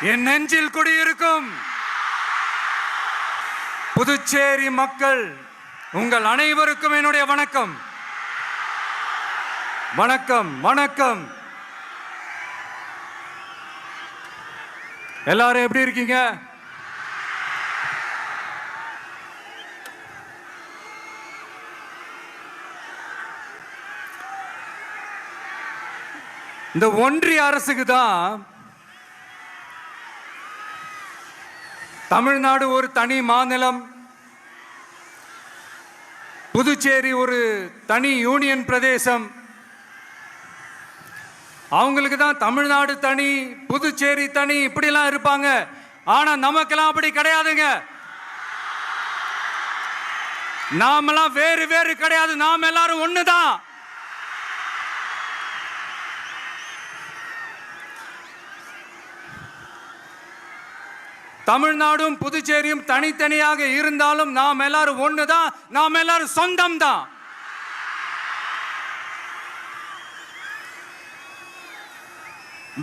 என் நெஞ்சில் குடியிருக்கும் புதுச்சேரி மக்கள் உங்கள் அனைவருக்கும் என்னுடைய வணக்கம். வணக்கம் வணக்கம். எல்லாரும் எப்படி இருக்கீங்க? இந்த ஒன்றிய அரசுக்கு தான் தமிழ்நாடு ஒரு தனி மாநிலம், புதுச்சேரி ஒரு தனி யூனியன் பிரதேசம். அவங்களுக்கு தான் தமிழ்நாடு தனி, புதுச்சேரி தனி, இப்படிலாம் இருப்பாங்க. ஆனா நமக்கெல்லாம் அப்படி கிடையாதுங்க. நாமெல்லாம் வேறு வேறு கிடையாது. நாம் எல்லாரும் ஒண்ணுதான். தமிழ்நாடும் புதுச்சேரியும் தனித்தனியாக இருந்தாலும் நாம் எல்லாரும் ஒண்ணுதான். நாம் எல்லாரும் சொந்தம் தான்.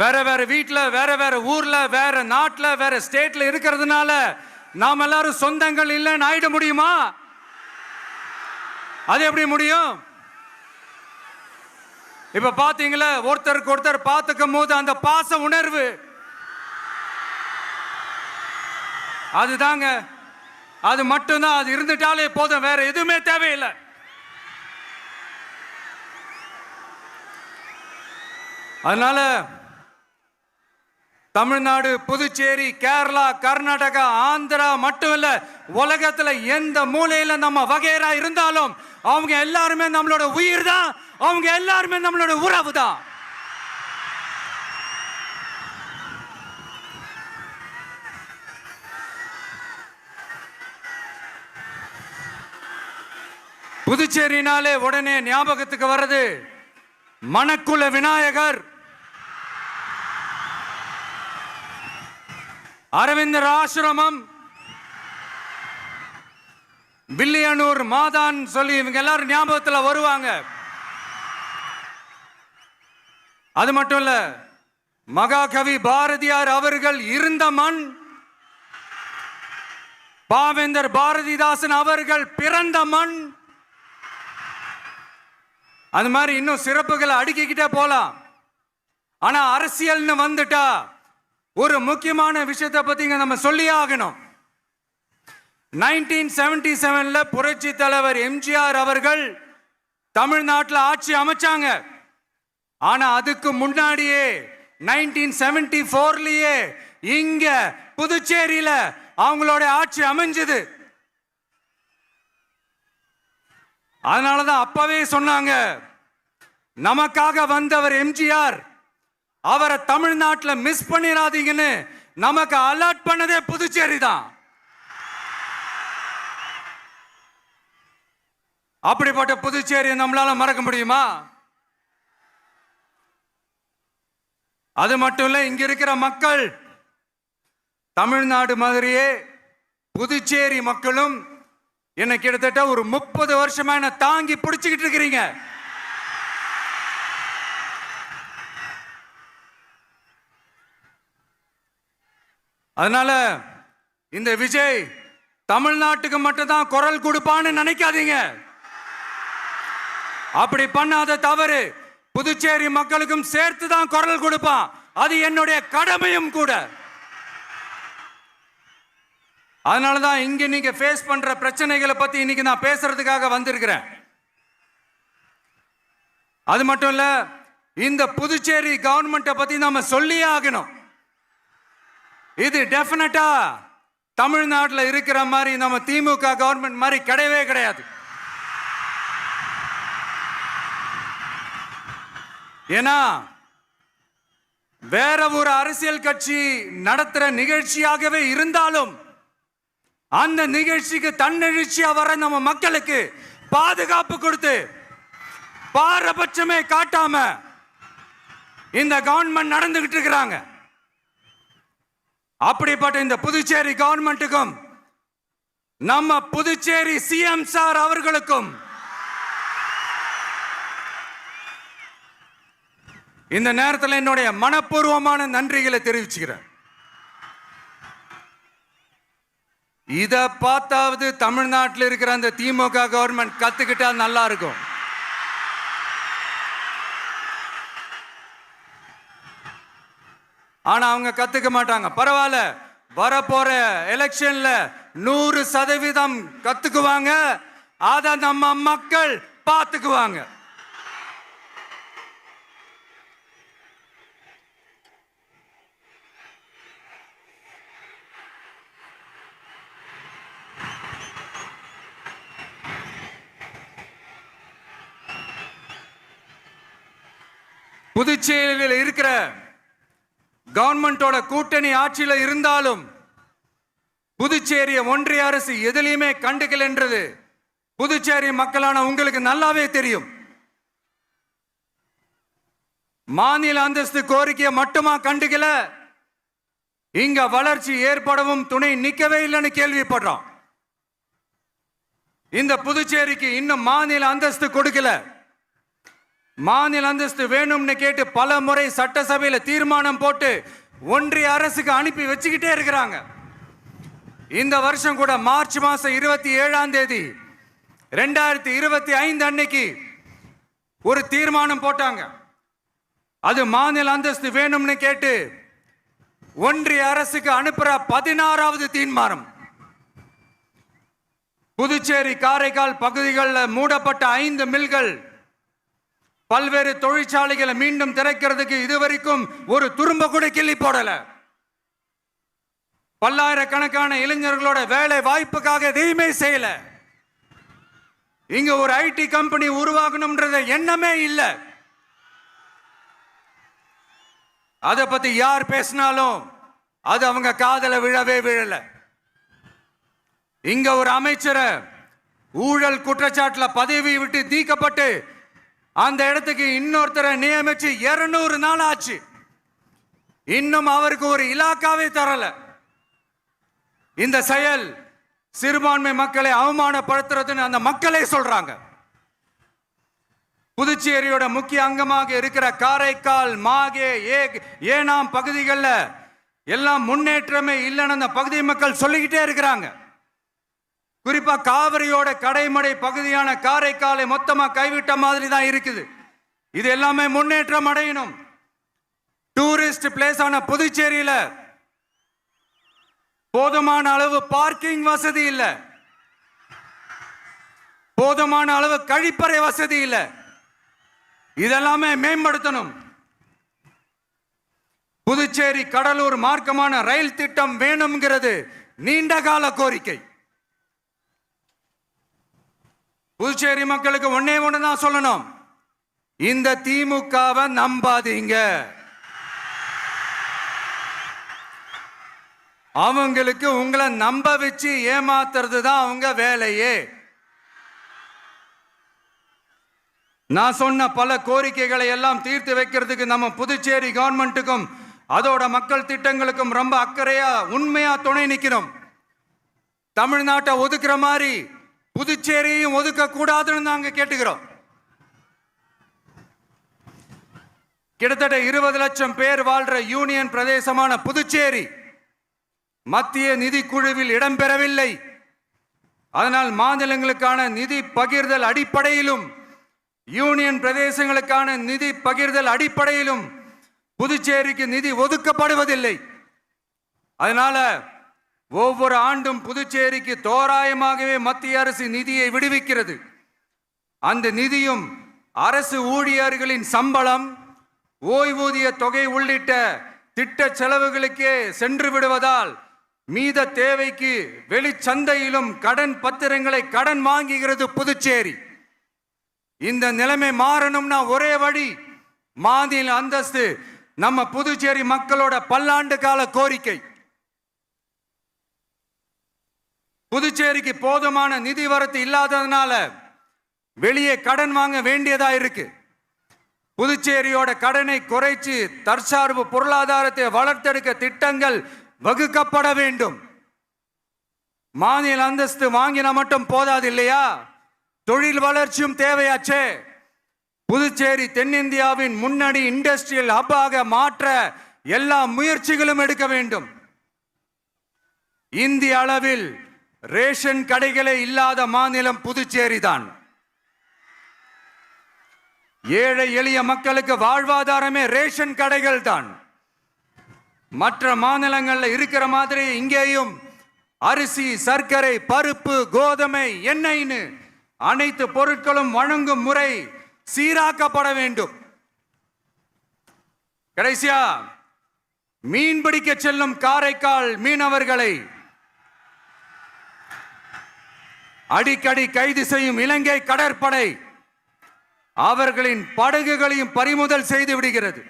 வேற வேற வீட்டுல, வேற வேற ஊர்ல, வேற நாட்டுல, வேற ஸ்டேட்ல இருக்கிறதுனால நாம் எல்லாரும் சொந்தங்கள் இல்லைன்னு ஆயிட முடியுமா? அது எப்படி முடியும்? இப்ப பாத்தீங்களா, ஒருத்தருக்கு ஒருத்தர் பார்த்துக்கும் போது அந்த பாச உணர்வு, அதுதாங்க, அது மட்டும்தான். அது இருந்துட்டாலே போதும், வேற எதுவுமே தேவையில்லை. அதனால தமிழ்நாடு, புதுச்சேரி, கேரளா, கர்நாடகா, ஆந்திரா மட்டும் இல்ல, உலகத்துல எந்த மூலையில நம்ம வகைரா இருந்தாலும் அவங்க எல்லாருமே நம்மளோட உயிர் தான். அவங்க எல்லாருமே நம்மளோட உறவு தான். புதுச்சேரினாலே உடனே ஞாபகத்துக்கு வர்றது மணக்குள விநாயகர், அரவிந்தர் ஆசிரமம், வில்லியனூர் மாதான் சொல்லி இவங்க எல்லாரும் ஞாபகத்தில் வருவாங்க. அது மட்டும் இல்ல, மகாகவி பாரதியார் அவர்கள் இருந்த மண், பாவேந்தர் பாரதிதாசன் அவர்கள் பிறந்த மண். அது மாதிரி இன்னும் சிறப்புகளை அடுக்கிக்கிட்டே போலாம். ஆனா அரசியல்னு வந்துட்டா ஒரு முக்கியமான விஷயத்தை பத்தி நம்ம சொல்லியே ஆகணும். 1977 புரட்சி தலைவர் எம்ஜிஆர் அவர்கள் தமிழ்நாட்டில் ஆட்சி அமைச்சாங்க. ஆனா அதுக்கு முன்னாடியே 1974 இங்க புதுச்சேரியில அவங்களோட ஆட்சி அமைஞ்சது. அதனாலதான் அப்பவே சொன்னாங்க, நமக்காக வந்தவர் எம்ஜிஆர், அவரை தமிழ்நாட்டில் மிஸ் பண்ணிடாதீங்கன்னு நமக்கு அலர்ட் பண்ணதே புதுச்சேரி தான். அப்படிப்பட்ட புதுச்சேரியை நம்மளால மறக்க முடியுமா? அது மட்டும் இல்ல, இங்க இருக்கிற மக்கள் தமிழ்நாடு மாதிரியே புதுச்சேரி மக்களும் என்ன கிட்டத்தட்ட ஒரு 30 வருஷமா என்ன தாங்கி பிடிச்சுக்கிட்டு இருக்கிறீங்க. அதனால இந்த விஜய் தமிழ்நாட்டுக்கு மட்டும்தான் குரல் கொடுப்பான்னு நினைக்காதீங்க. அப்படி பண்ணாத தவறு. புதுச்சேரி மக்களுக்கும் சேர்த்து தான் குரல் கொடுப்பான். அது என்னுடைய கடமையும் கூட. அதனாலதான் இங்க நீங்க ஃபேஸ் பண்ற பிரச்சனைகளை பத்தி இன்னைக்கு நான் பேசுறதுக்காக வந்திருக்கிறேன். அது மட்டும் இல்ல, இந்த புதுச்சேரி கவர்மெண்ட்டை பத்தி நாம சொல்லியே ஆகணும். இது டெஃபினட்டா தமிழ்நாட்டில் இருக்கிற மாதிரி நம்ம திமுக கவர்மெண்ட் மாதிரி கிடையவே கிடையாது. ஏன்னா வேற ஒரு அரசியல் கட்சி நடத்துற நிகழ்ச்சியாகவே இருந்தாலும் அந்த நிகழ்ச்சிக்கு தன்னெழுச்சியா வர நம்ம மக்களுக்கு பாதுகாப்பு கொடுத்து பாரபட்சமே காட்டாம இந்த கவர்மெண்ட் நடந்துகிட்டு இருக்கிறாங்க. அப்படிப்பட்ட இந்த புதுச்சேரி கவர்மெண்ட்டுக்கும் நம்ம புதுச்சேரி சிஎம் சார் அவர்களுக்கும் இந்த நேரத்தில் என்னுடைய மனப்பூர்வமான நன்றிகளை தெரிவிச்சுக்கிறேன். இத பார்த்தாவது தமிழ்நாட்டில் இருக்கிற அந்த திமுக கவர்மெண்ட் கத்துக்கிட்டா நல்லா இருக்கும். ஆனா அவங்க கத்துக்க மாட்டாங்க. பரவாயில்ல, வரப்போற எலெக்ஷன்ல 100% கத்துக்குவாங்க. அத நம்ம மக்கள் பார்த்துக்குவாங்க. புதுச்சேரியில் இருக்கிற கவர்மெண்டோட கூட்டணி ஆட்சியில இருந்தாலும் புதுச்சேரிய ஒன்றிய அரசு எதிலையுமே கண்டுக்கல என்றது புதுச்சேரி மக்களான உங்களுக்கு நல்லாவே தெரியும். மாநில அந்தஸ்து கோரிக்கையை மட்டுமா கண்டுக்கல, இங்க வளர்ச்சி ஏற்படவும் துணை நிக்கவே இல்லைன்னு கேள்விப்படுறோம். இந்த புதுச்சேரிக்கு இன்னும் மாநில அந்தஸ்து கொடுக்கல. மாநில அந்தஸ்து வேணும்னு கேட்டு பல முறை சட்டசபையில் தீர்மானம் போட்டு ஒன்றிய அரசுக்கு அனுப்பி வச்சுக்கிட்டே இருக்கிறாங்க. இந்த வருஷம் கூட மார்ச் மாசம் 27ஆம் தேதி 2025 அன்னைக்கு ஒரு தீர்மானம் போட்டாங்க. அது மாநில அந்தஸ்து வேணும்னு கேட்டு ஒன்றிய அரசுக்கு அனுப்புற 16வது தீர்மானம். புதுச்சேரி காரைக்கால் பகுதிகளில் மூடப்பட்ட 5 மில்கள், பல்வேறு தொழிற்சாலைகளை மீண்டும் திறக்கிறதுக்கு இதுவரைக்கும் ஒரு துரும்ப கூட கிள்ளி போடல. பல்லாயிரக்கணக்கான இளைஞர்களோட வேலை வாய்ப்புக்காக எதையுமே செய்யல. இங்க ஒரு ஐடி கம்பெனி உருவாகணும்ன்றது எண்ணமே இல்லை. அதை பத்தி யார் பேசினாலும் அது அவங்க காதல விழவே விழல. இங்க ஒரு அமைச்சரை ஊழல் குற்றச்சாட்டுல பதவி விட்டு நீக்கப்பட்டு அந்த இடத்துக்கு இன்னொருத்தரை நியமிச்சு 200 நாள் ஆச்சு. இன்னும் அவருக்கு ஒரு இலாக்காவே தரல. இந்த செயல் சிறுபான்மை மக்களை அவமானப்படுத்துறதுன்னு அந்த மக்களே சொல்றாங்க. புதுச்சேரியோட முக்கிய அங்கமாக இருக்கிற காரைக்கால், மாகே, ஏனாம் பகுதிகளில் எல்லாம் முன்னேற்றமே இல்லைன்னு அந்த பகுதி மக்கள் சொல்லிக்கிட்டே இருக்கிறாங்க. குறிப்பா காவிரியோட கடைமடை பகுதியான காரைக்காலை மொத்தமா கைவிட்ட மாதிரி தான் இருக்குது. இது எல்லாமே முன்னேற்றம் அடையணும். டூரிஸ்ட் பிளேஸ் ஆன புதுச்சேரியில போதுமான அளவு பார்க்கிங் வசதி இல்ல, போதுமான அளவு கழிப்பறை வசதி இல்ல. இதெல்லாமே மேம்படுத்தணும். புதுச்சேரி கடலூர் மார்க்கமான ரயில் திட்டம் வேணும்ங்கிறது நீண்ட கால கோரிக்கை. புதுச்சேரி மக்களுக்கு ஒன்னே ஒண்ணுதான் சொல்லணும், இந்த திமுகவை நம்பாதீங்க. அவங்களுக்கு உங்களை நம்ப வச்சு ஏமாத்துறது தான் அவங்க வேலையே. நான் சொன்ன பல கோரிக்கைகளை எல்லாம் தீர்த்து வைக்கிறதுக்கு நம்ம புதுச்சேரி கவர்மெண்ட்டுக்கும் அதோட மக்கள் திட்டங்களுக்கும் ரொம்ப அக்கறையா உண்மையா துணை நிற்கிறோம். தமிழ்நாட்டை ஒதுக்குற மாதிரி புதுச்சேரியும் ஒதுக்க கூடாதுன்னு நாங்க கேட்டுக்கிறோம். கிட்டத்தட்ட 20 லட்சம் பேர் வாழ்ற யூனியன் பிரதேசமான புதுச்சேரி மத்திய நிதி குழுவில் இடம்பெறவில்லை. அதனால் மாநிலங்களுக்கான நிதி பகிர்தல் அடிப்படையிலும் யூனியன் பிரதேசங்களுக்கான நிதி பகிர்தல் அடிப்படையிலும் புதுச்சேரிக்கு நிதி ஒதுக்கப்படுவதில்லை. அதனால ஒவ்வொரு ஆண்டும் புதுச்சேரிக்கு தோராயமாகவே மத்திய அரசு நிதியை விடுவிக்கிறது. அந்த நிதியும் அரசு ஊழியர்களின் சம்பளம், ஓய்வூதிய தொகை உள்ளிட்ட திட்ட செலவுகளுக்கே சென்று விடுவதால் மீத தேவைக்கு வெளிச்சந்தையிலும் கடன் பத்திரங்களை கடன் வாங்குகிறது புதுச்சேரி. இந்த நிலைமை மாறணும்னா ஒரே வழி, மாநில அந்தஸ்து நம்ம புதுச்சேரி மக்களோட பல்லாண்டு கால கோரிக்கை. புதுச்சேரிக்கு போதுமான நிதி வரத்து இல்லாததுனால வெளியே கடன் வாங்க வேண்டியதா இருக்கு. புதுச்சேரியோட கடனை குறைச்சு தற்சார்பு பொருளாதாரத்தை வளர்த்தெடுக்க திட்டங்கள் வகுக்கப்பட வேண்டும். மாநில அந்தஸ்து வாங்கினா மட்டும் போதாது இல்லையா, தொழில் வளர்ச்சியும் தேவையாச்சே. புதுச்சேரி தென்னிந்தியாவின் முன்னணி இண்டஸ்ட்ரியல் ஹப்பாக மாற்ற எல்லா முயற்சிகளும் எடுக்க வேண்டும். இந்திய அளவில் ரேஷன் கடைகளே இல்லாத மாநிலம் புதுச்சேரி தான். ஏழை எளிய மக்களுக்கு வாழ்வாதாரமே ரேஷன் கடைகள் தான். மற்ற மாநிலங்கள்ல இருக்கிற மாதிரி இங்கேயும் அரிசி, சர்க்கரை, பருப்பு, கோதுமை, எண்ணெய்னு அனைத்து பொருட்களும் வழங்கும் முறை சீராக்கப்பட வேண்டும். கடைசியா மீன் பிடிக்க செல்லும் காரைக்கால் மீனவர்களை அடிக்கடி கைது செய்யும் இலங்கை கடற்படை அவர்களின் படகுகளையும் பறிமுதல் செய்து விடுகிறது.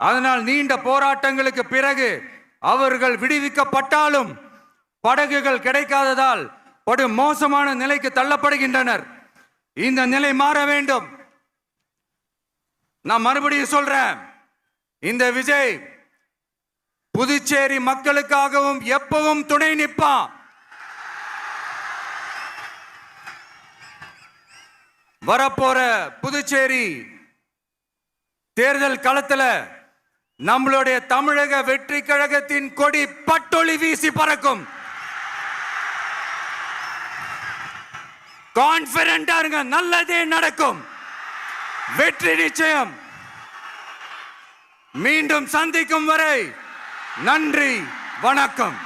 அதனால் நீண்ட போராட்டங்களுக்கு பிறகு அவர்கள் விடுவிக்கப்பட்டாலும் படகுகள் கிடைக்காததால் படு மோசமான நிலைக்கு தள்ளப்படுகின்றனர். இந்த நிலை மாற வேண்டும். நான் மறுபடியும் சொல்றேன், இந்த விஜய் புதுச்சேரி மக்களுக்காகவும் எப்பவும் துணை நிற்பான். வரப்போற புதுச்சேரி தேர்தல் களத்துல நம்மளுடைய தமிழக வெற்றி கழகத்தின் கொடி பட்டொளி வீசி பறக்கும். கான்பிடென்டா இருங்க, நல்லதே நடக்கும். வெற்றி நிச்சயம். மீண்டும் சந்திக்கும் வரை நன்றி, வணக்கம்.